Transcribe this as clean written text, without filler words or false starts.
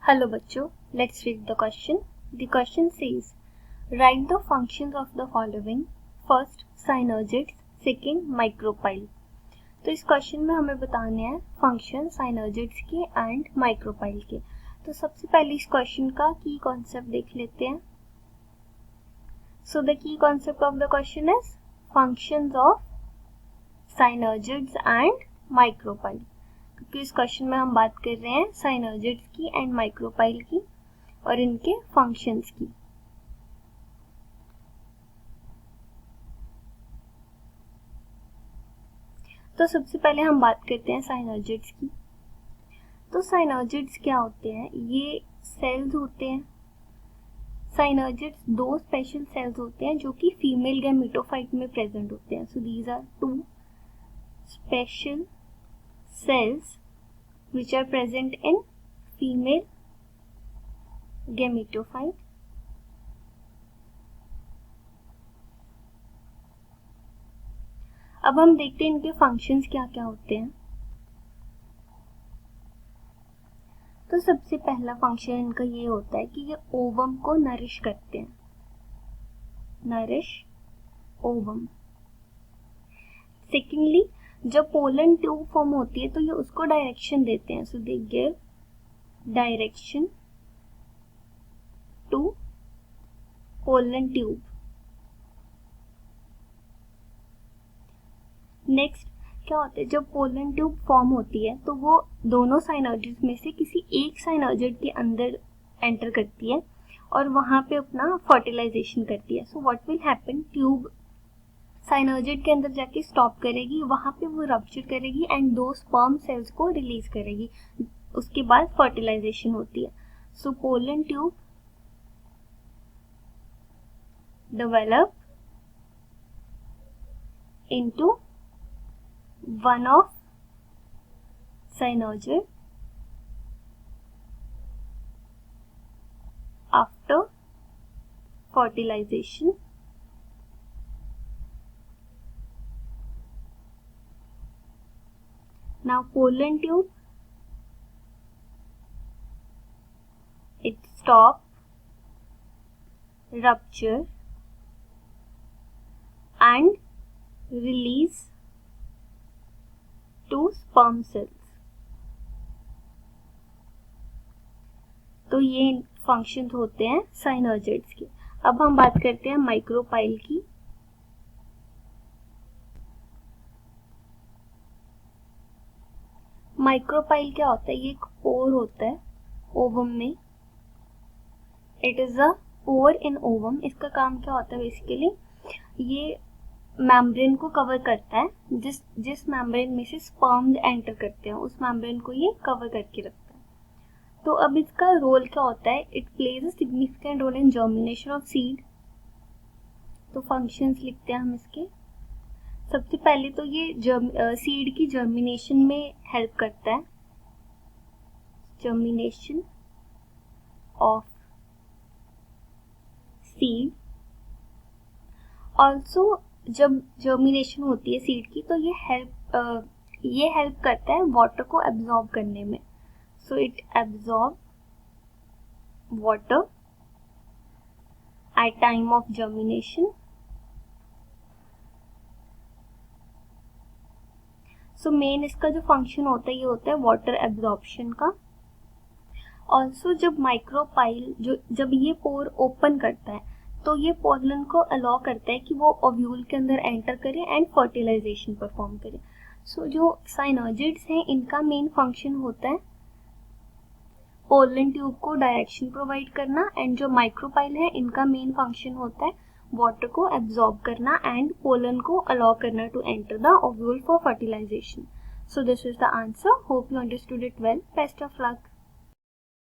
Hello बच्चों, let's read the question. The question says, write the functions of the following. First, synergids, second, micropyle. तो इस question में हमें बताने हैं फंक्शन साइनर्जिड्स के एंड माइक्रोपाइल के. तो सबसे पहले इस क्वेश्चन का की कॉन्सेप्ट देख लेते हैं. So the key concept of the question is functions of साइनर्जिड्स and micropyle. क्योंकि इस क्वेश्चन में हम बात कर रहे हैं साइनर्जिड्स की एंड माइक्रोपाइल की और इनके फंक्शंस की. तो सबसे पहले हम बात करते हैं साइनर्जिड्स की. तो साइनर्जिड्स क्या होते हैं? ये सेल्स होते हैं. साइनर्जिड्स दो स्पेशल सेल्स होते हैं जो कि फीमेल गैमेटोफाइट में प्रेजेंट होते हैं. So these are two special cells which are present in female gametophyte. अब हम देखते हैं इनके फंक्शंस क्या क्या होते हैं. तो सबसे पहला फंक्शन इनका ये होता है कि ये ओवम को नरिश करते हैं. Nourish ovum. सेकेंडली, जब पोलन ट्यूब फॉर्म होती है तो ये उसको डायरेक्शन देते हैं. So they give direction to pollen tube. Next क्या होता है? जब पोलन ट्यूब फॉर्म होती है तो वो दोनों साइनर्जिड्स में से किसी एक साइनर्जिड के अंदर एंटर करती है और वहां पे अपना फर्टिलाइजेशन करती है. So what will happen? Tube साइनर्जिड के अंदर जाके स्टॉप करेगी, वहां पे वो रप्चर करेगी एंड दो स्पर्म सेल्स को रिलीज करेगी. उसके बाद फर्टिलाइजेशन होती है. So pollen tube develop into one of synergid after fertilization. Now pollen tube, it stop, rupture and release to sperm cells. तो ये फंक्शंस होते हैं साइनर्जिड्स के. अब हम बात करते हैं माइक्रोपाइल की. माइक्रोपाइल क्या होता है? ये एक पोर होता है ओवम में. It is a pore in ovum. इसका काम क्या होता है? बेसिकली ये मेम्ब्रेन को कवर करता है. जिस मेम्ब्रेन में से स्पर्म्स एंटर करते हैं उस मेम्ब्रेन को ये कवर करके रखता है. तो अब इसका रोल क्या होता है? It plays a significant role in germination of seed. तो फंक्शंस लिखते हैं हम इसके. सबसे पहले तो ये सीड की जर्मिनेशन में हेल्प करता है. Germination of seed. ऑल्सो जब जर्मिनेशन होती है सीड की तो ये हेल्प करता है वाटर को एब्जॉर्ब करने में. So it absorb water at time of germination. So main इसका जो फंक्शन होता है ये होता है वाटर एब्जॉर्प्शन का. ऑल्सो जब माइक्रोपाइल जब ये पोर ओपन करता है तो ये पोलन को अलाउ करता है कि वो ओव्यूल के अंदर एंटर करे एंड फर्टिलाइजेशन परफॉर्म करे. सो जो साइनर्जिड्स हैं इनका मेन फंक्शन होता है पोलन ट्यूब को डायरेक्शन प्रोवाइड करना एंड जो माइक्रोपाइल है इनका मेन फंक्शन होता है वाटर को एब्जॉर्ब करना एंड पोलन को अलाउ करना to enter the ovule for fertilization. So this is the answer. Hope you understood it well. Best of luck.